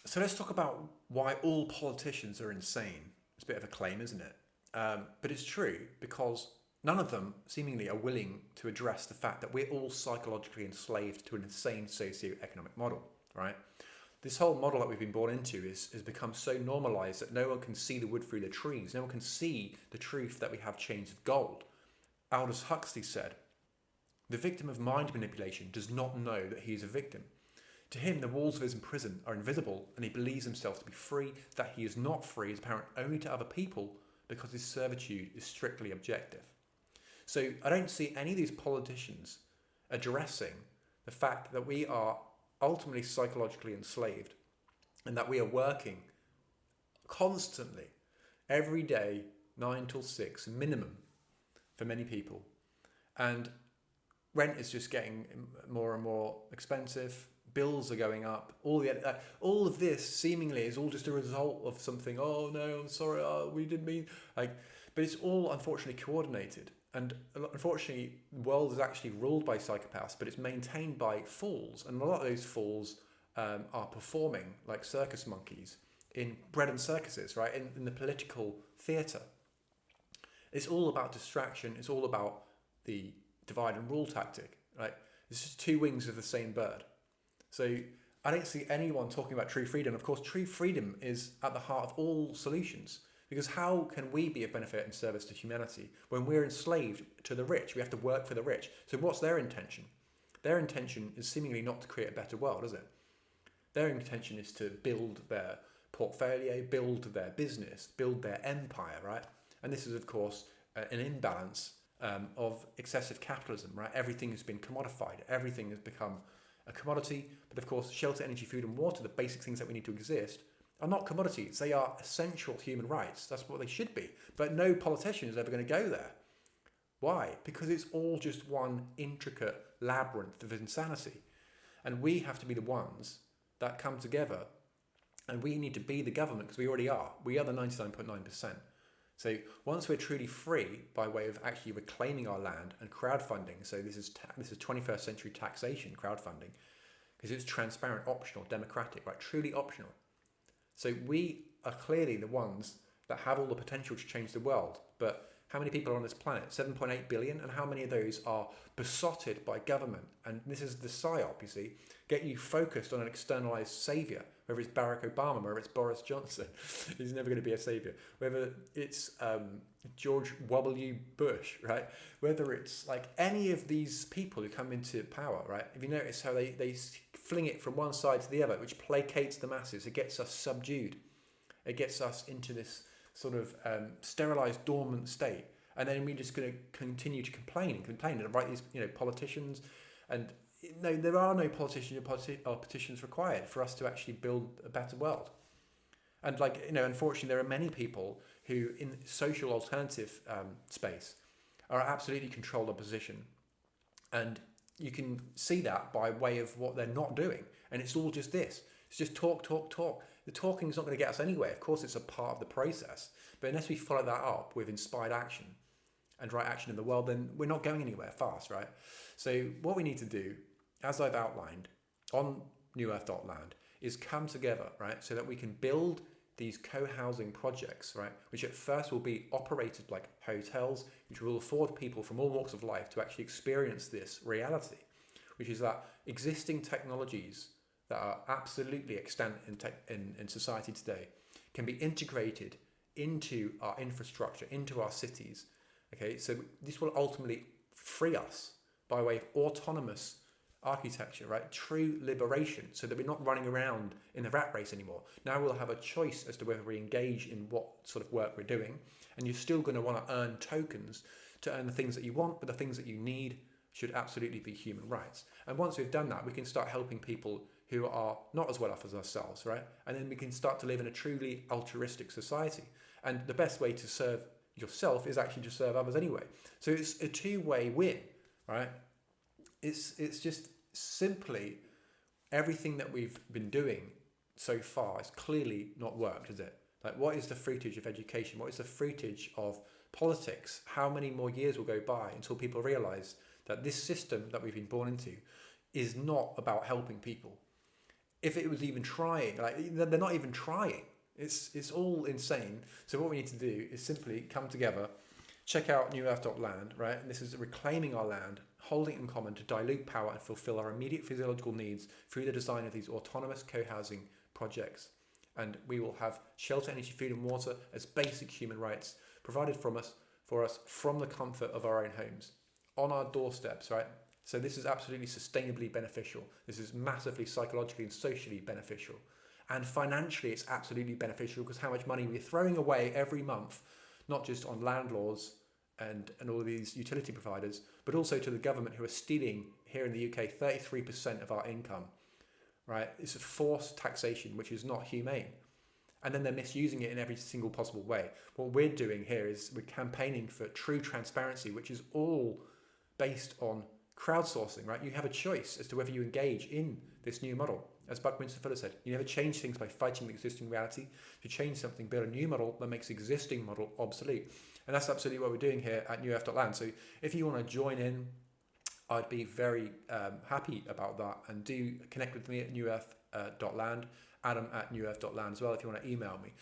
So let's talk about why all politicians are insane. It's a bit of a claim, isn't it? But it's true because none of them seemingly are willing to address the fact that we're all psychologically enslaved to an insane socio-economic model, right? This whole model that we've been born into has become so normalized that no one can see the wood through the trees. No one can see the truth that we have chains of gold. Aldous Huxley said, "The victim of mind manipulation does not know that he is a victim. To him, the walls of his prison are invisible, and he believes himself to be free. That he is not free is apparent only to other people because his servitude is strictly objective." So I don't see any of these politicians addressing the fact that we are ultimately psychologically enslaved and that we are working constantly, every day, 9 till 6 minimum for many people. And rent is just getting more and more expensive. Bills are going up. All of this seemingly is all just a result of something. Oh no, I'm sorry. Oh, we didn't mean like. But it's all unfortunately coordinated. And unfortunately, the world is actually ruled by psychopaths, but it's maintained by fools. And a lot of those fools are performing like circus monkeys in bread and circuses, right? In the political theatre. It's all about distraction. It's all about the divide and rule tactic, right? It's just two wings of the same bird. So I don't see anyone talking about true freedom. Of course, true freedom is at the heart of all solutions. Because how can we be of benefit and service to humanity when we're enslaved to the rich? We have to work for the rich. So what's their intention? Their intention is seemingly not to create a better world, is it? Their intention is to build their portfolio, build their business, build their empire, right? And this is, of course, an imbalance of excessive capitalism, right? Everything has been commodified. Everything has become a commodity. But of course, shelter, energy, food and water, the basic things that we need to exist, are not commodities. They are essential human rights. That's what they should be. But no politician is ever going to go there. Why? Because it's all just one intricate labyrinth of insanity. And we have to be the ones that come together, and we need to be the government, because we already are. We are the 99.9%. So once we're truly free by way of actually reclaiming our land and crowdfunding, so this is 21st century taxation crowdfunding, because it's transparent, optional, democratic, right? Truly optional. So we are clearly the ones that have all the potential to change the world. But how many people are on this planet? 7.8 billion. And how many of those are besotted by government? And this is the psyop, you see. Get you focused on an externalized saviour, whether it's Barack Obama, whether it's Boris Johnson. He's never going to be a saviour. Whether it's George W. Bush, right? Whether it's like any of these people who come into power, right? If you notice how they fling it from one side to the other, which placates the masses, it gets us subdued. It gets us into this sort of sterilized, dormant state. And then we're just going to continue to complain and write these, politicians. And no, there are no politicians or petitions required for us to actually build a better world. And unfortunately, there are many people who in social alternative space are absolutely controlled opposition. And you can see that by way of what they're not doing. And it's all just this. It's just talk, talk, talk. The talking is not going to get us anywhere. Of course, it's a part of the process. But unless we follow that up with inspired action and right action in the world, then we're not going anywhere fast, right? So what we need to do, as I've outlined on newearth.land, is come together, right? So that we can build these co-housing projects, right? Which at first will be operated like hotels, which will afford people from all walks of life to actually experience this reality, which is that existing technologies that are absolutely extant in society today can be integrated into our infrastructure, into our cities. Okay, so this will ultimately free us by way of autonomous architecture, right? True liberation, so that we're not running around in the rat race anymore. Now we'll have a choice as to whether we engage in what sort of work we're doing, and you're still going to want to earn tokens to earn the things that you want, but the things that you need should absolutely be human rights. And once we've done that, we can start helping people who are not as well off as ourselves, right? And then we can start to live in a truly altruistic society. And the best way to serve yourself is actually to serve others anyway. So it's a two-way win, right? It's just simply everything that we've been doing so far has clearly not worked, is it? Like, what is the fruitage of education? What is the fruitage of politics? How many more years will go by until people realise that this system that we've been born into is not about helping people? if it was even trying. Like, they're not even trying. It's all insane. So what we need to do is simply come together, check out newearth.land, right? And this is reclaiming our land, holding it in common to dilute power and fulfill our immediate physiological needs through the design of these autonomous co-housing projects. And we will have shelter, energy, food and water as basic human rights provided for us from the comfort of our own homes, on our doorsteps, right? So this is absolutely sustainably beneficial. This is massively psychologically and socially beneficial. And financially, it's absolutely beneficial because how much money we're throwing away every month, not just on landlords and all of these utility providers, but also to the government, who are stealing, here in the UK, 33% of our income, right? It's a forced taxation, which is not humane. And then they're misusing it in every single possible way. What we're doing here is we're campaigning for true transparency, which is all based on crowdsourcing, right? You have a choice as to whether you engage in this new model. As Buckminster Fuller said, you never change things by fighting the existing reality. To change something, build a new model that makes the existing model obsolete. And that's absolutely what we're doing here at newearth.land. So if you want to join in, I'd be very happy about that. And do connect with me at newearth.land, Adam at newearth.land as well if you want to email me.